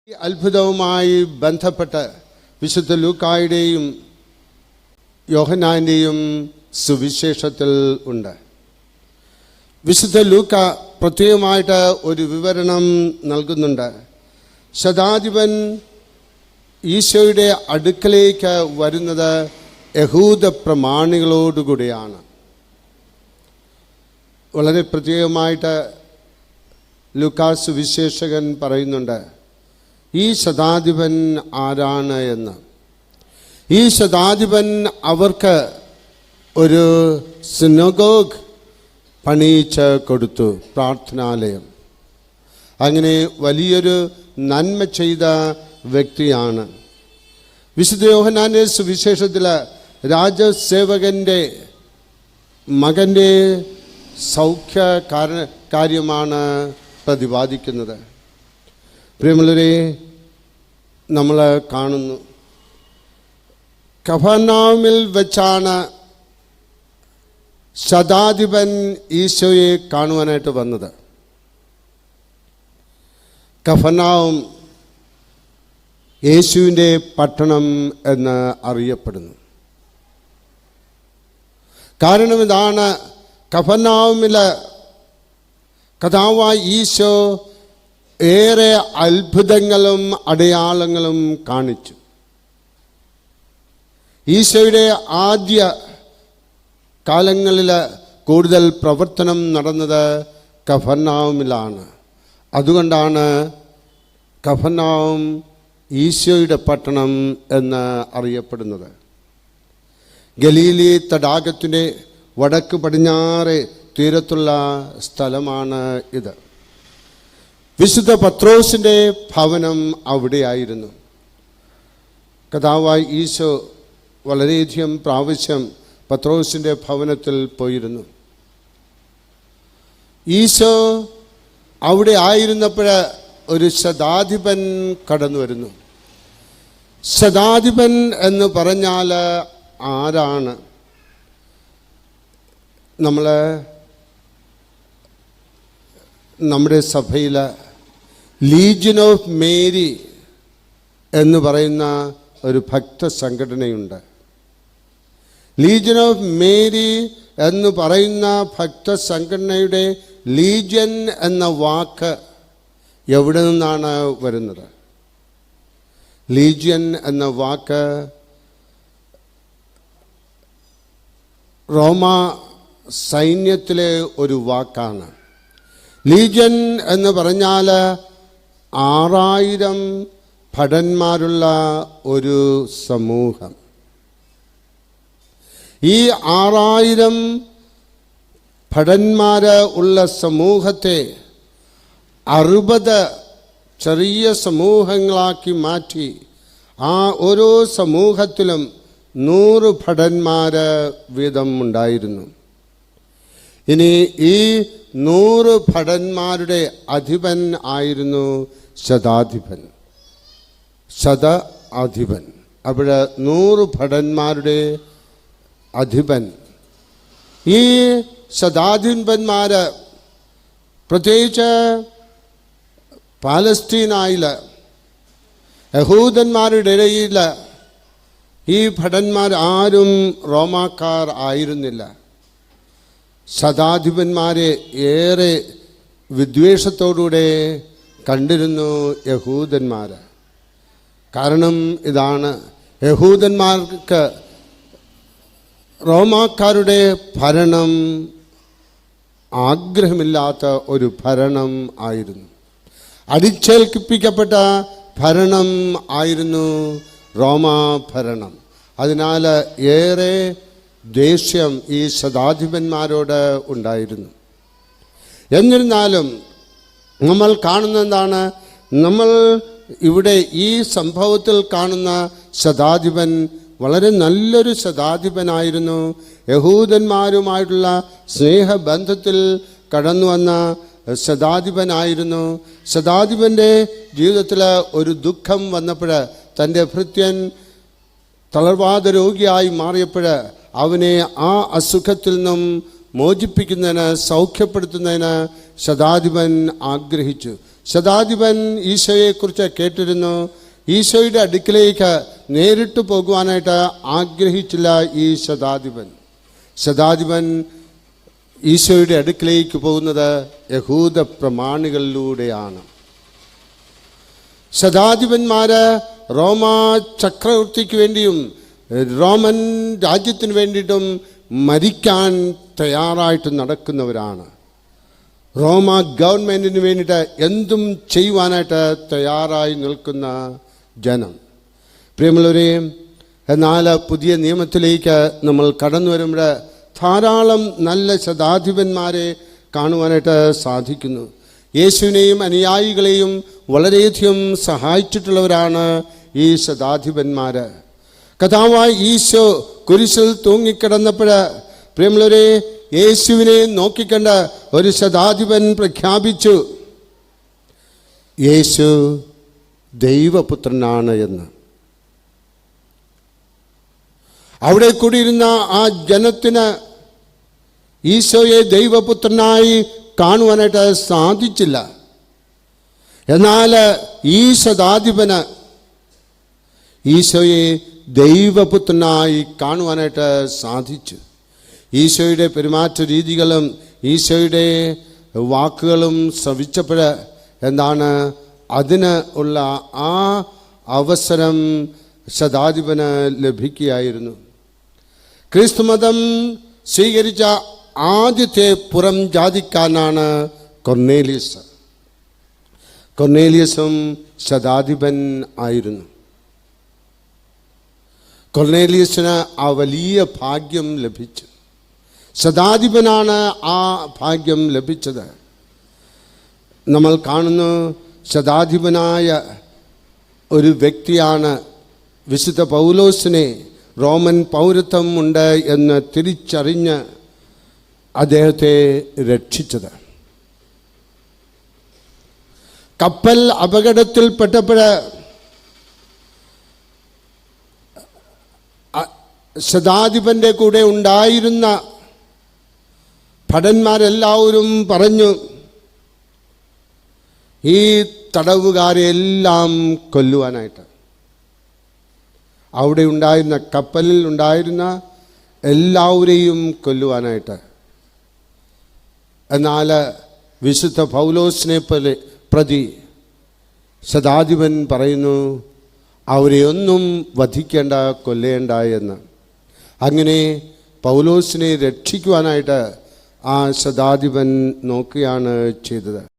ഈ അത്ഭുതവുമായി ബന്ധപ്പെട്ട് വിശുദ്ധ ലൂക്കായുടെയും യോഹന്നാൻ്റെയും സുവിശേഷത്തിൽ ഉണ്ട്. വിശുദ്ധ ലൂക്ക പ്രത്യേകമായിട്ട് ഒരു വിവരണം നൽകുന്നുണ്ട്. ശതാധിപൻ ഈശോയുടെ അടുക്കലേക്ക് വരുന്നത് യഹൂദ പ്രമാണികളോടുകൂടിയാണ്. വളരെ പ്രത്യേകമായിട്ട് ലൂക്കാ സുവിശേഷകൻ പറയുന്നുണ്ട് ഈ ശതാധിപൻ ആരാണ് എന്ന്. ഈ ശതാധിപൻ അവർക്ക് ഒരു സിനഗോഗ് പണിയിച്ച് കൊടുത്തു, പ്രാർത്ഥനാലയം. അങ്ങനെ വലിയൊരു നന്മ ചെയ്ത വ്യക്തിയാണ്. വിശുദ്ധ യോഹന്നാന്റെ സുവിശേഷത്തിൽ രാജസേവകൻ്റെ മകൻ്റെ സൗഖ്യ കാര്യമാണ് പ്രതിപാദിക്കുന്നത്. പ്രിയമുള്ളവരെ, നമ്മൾ കാണുന്നു കഫർനഹൂമിൽ വെച്ചാണ് ശതാധിപൻ ഈശോയെ കാണുവാനായിട്ട് വന്നത്. കഫർനഹൂം യേശുവിൻ്റെ പട്ടണം എന്ന് അറിയപ്പെടുന്നു. കാരണം ഇതാണ്, കഫർനഹൂമിലെ കർത്താവായ ഈശോ ഏറെ അത്ഭുതങ്ങളും അടയാളങ്ങളും കാണിച്ചു. ഈശോയുടെ ആദ്യ കാലങ്ങളിൽ കൂടുതൽ പ്രവർത്തനം നടന്നത് കഫർനഹൂമിലാണ്. അതുകൊണ്ടാണ് കഫർനഹൂം ഈശോയുടെ പട്ടണം എന്ന് അറിയപ്പെടുന്നത്. ഗലീലി തടാകത്തിൻ്റെ വടക്ക് പടിഞ്ഞാറ് തീരത്തുള്ള സ്ഥലമാണ് ഇത്. വിശുദ്ധ പത്രോസിൻ്റെ ഭവനം അവിടെയായിരുന്നു. കർത്താവായ ഈശോ വളരെയധികം പ്രാവശ്യം പത്രോസിൻ്റെ ഭവനത്തിൽ പോയിരുന്നു. ഈശോ അവിടെ ആയിരുന്നപ്പോൾ ഒരു ശതാധിപൻ കടന്നു വരുന്നു. ശതാധിപൻ എന്ന് പറഞ്ഞാൽ ആരാണ്? നമ്മുടെ സഭയിൽ ലീജിയൻ ഓഫ് മേരി എന്ന് പറയുന്ന ഒരു ഭക്ത സംഘടനയുണ്ട്. ലീജിയൻ ഓഫ് മേരി എന്ന് പറയുന്ന ഭക്ത സംഘടനയുടെ ലീജിയൻ എന്ന വാക്ക് എവിടെ നിന്നാണ് വരുന്നത്? ലീജിയൻ എന്ന വാക്ക് റോമ സൈന്യത്തിലെ ഒരു വാക്കാണ്. ലീജിയൻ എന്ന് പറഞ്ഞാൽ 6000 ഭടന്മാരുള്ള ഒരു സമൂഹം. ഈ 6000 ഭടന്മാർ ഉള്ള സമൂഹത്തെ 60 ചെറിയ സമൂഹങ്ങളാക്കി മാറ്റി ആ ഓരോ സമൂഹത്തിലും 100 ഭടന്മാർ വീതം ഉണ്ടായിരുന്നു. ഇനി ഈ 100 ഭടന്മാരുടെ അധിപൻ ആയിരുന്നു ശതാധിപൻ. ശതാധിപൻ അവിടെ 100 ഭടന്മാരുടെ അധിപൻ. ഈ ശതാധിപന്മാർ പ്രത്യേകിച്ച് പാലസ്തീനായിൽ യഹൂദന്മാരുടെ ഇടയിൽ ഈ ഭടന്മാർ ആരും റോമാക്കാർ ആയിരുന്നില്ല. ശതാധിപന്മാരെ ഏറെ വിദ്വേഷത്തോടുകൂടെ കണ്ടിരുന്നു യഹൂദന്മാർ. കാരണം ഇതാണ്, യഹൂദന്മാർക്ക് റോമാക്കാരുടെ ഭരണം ആഗ്രഹമില്ലാത്ത ഒരു ഭരണം ആയിരുന്നു. അടിച്ചേൽപ്പിക്കപ്പെട്ട ഭരണം ആയിരുന്നു റോമാ ഭരണം. അതിനാൽ ഏറെ ദേഷ്യം ഈ ശതാധിപന്മാരോട് ഉണ്ടായിരുന്നു. എന്നിരുന്നാലും നമ്മൾ കാണുന്ന എന്താണ്? നമ്മൾ ഇവിടെ ഈ സംഭവത്തിൽ കാണുന്ന ശതാധിപൻ വളരെ നല്ലൊരു ശതാധിപനായിരുന്നു. യഹൂദന്മാരുമായിട്ടുള്ള സ്നേഹബന്ധത്തിൽ കടന്നു വന്ന ശതാധിപനായിരുന്നു. ശതാധിപൻ്റെ ജീവിതത്തിൽ ഒരു ദുഃഖം വന്നപ്പോൾ, തൻ്റെ ഭൃത്യൻ തളർവാദ രോഗിയായി മാറിയപ്പോൾ അവനെ ആ അസുഖത്തിൽ നിന്നും മോചിപ്പിക്കുന്നതിന്, സൗഖ്യപ്പെടുത്തുന്നതിന് ശതാധിപൻ ആഗ്രഹിച്ചു. ശതാധിപൻ ഈശോയെക്കുറിച്ച് കേട്ടിരുന്നു. ഈശോയുടെ അടുക്കിലേക്ക് നേരിട്ട് പോകുവാനായിട്ട് ആഗ്രഹിച്ചില്ല ഈ ശതാധിപൻ ഈശോയുടെ അടുക്കിലേക്ക് പോകുന്നത് യഹൂദ പ്രമാണികളിലൂടെയാണ്. ശതാധിപന്മാര് റോമ ചക്രവർത്തിക്ക് വേണ്ടിയും റോമൻ രാജ്യത്തിന് വേണ്ടിയിട്ടും മരിക്കാൻ തയ്യാറായിട്ട് നടക്കുന്നവരാണ്. റോമ ഗവൺമെൻറ്റിന് വേണ്ടിയിട്ട് എന്തും ചെയ്യുവാനായിട്ട് തയ്യാറായി നിൽക്കുന്ന ജനം. പ്രിയമുള്ളവരെ, എന്നാൽ പുതിയ നിയമത്തിലേക്ക് നമ്മൾ കടന്നു വരുമ്പോൾ ധാരാളം നല്ല ശതാധിപന്മാരെ കാണുവാനായിട്ട് സാധിക്കുന്നു. യേശുവിനെയും അനുയായികളെയും വളരെയധികം സഹായിച്ചിട്ടുള്ളവരാണ് ഈ ശതാധിപന്മാർ. കഥാവായ ഈശോ കുരിശിൽ തൂങ്ങിക്കിടന്നപ്പോൾ പ്രിയമുള്ളവരെ, യേശുവിനെ നോക്കിക്കണ്ട് ഒരു ശതാധിപൻ പ്രഖ്യാപിച്ചു, യേശു ദൈവപുത്രനാണ് എന്ന്. അവിടെ കൂടിയിരുന്ന ആ ജനത്തിന് ഈശോയെ ദൈവപുത്രനായി കാണുവാനായിട്ട് സാധിച്ചില്ല. എന്നാൽ ഈ ശതാധിപന് ഈശോയെ ദൈവപുത്രനായി കാണുവാനായിട്ട് സാധിച്ചു. ഈശോയുടെ പെരുമാറ്റ രീതികളും ഈശോയുടെ വാക്കുകളും ശ്രവിച്ചപ്പോൾ എന്താണ് അതിന് ഉള്ള ആ അവസരം ശതാധിപന് ലഭിക്കുകയായിരുന്നു. ക്രിസ്തുമതം സ്വീകരിച്ച ആദ്യത്തെ പുറം ജാതിക്കാരനാണ് കൊർന്നേലിയസും ശതാധിപൻ ആയിരുന്നു. കൊർന്നേലിയസിന് ആ വലിയ ഭാഗ്യം ലഭിച്ചു. ശതാധിപനാണ് ആ ഭാഗ്യം ലഭിച്ചത്. നമ്മൾ കാണുന്നു, ശതാധിപനായ ഒരു വ്യക്തിയാണ് വിശുദ്ധ പൗലോസിനെ റോമൻ പൗരത്വം ഉണ്ട് എന്ന് തിരിച്ചറിഞ്ഞ് അദ്ദേഹത്തെ രക്ഷിച്ചത്. കപ്പൽ അപകടത്തിൽപ്പെട്ടപ്പോൾ ശതാധിപൻ്റെ കൂടെ ഉണ്ടായിരുന്ന ഭടന്മാരെല്ലാവരും പറഞ്ഞു, ഈ തടവുകാരെ എല്ലാം കൊല്ലുവാനായിട്ട്. അവിടെ ഉണ്ടായിരുന്ന കപ്പലിൽ ഉണ്ടായിരുന്ന എല്ലാവരെയും കൊല്ലുവാനായിട്ട്. എന്നാൽ വിശുദ്ധ പൗലോസിനെ പ്രതി ശതാധിപൻ പറയുന്നു, അവരെയൊന്നും വധിക്കേണ്ട, കൊല്ലേണ്ട എന്ന്. അങ്ങനെ പൗലോസിനെ രക്ഷിക്കുവാനായിട്ട് ആ ശതാധിപൻ നോക്കുകയാണ് ചെയ്തത്.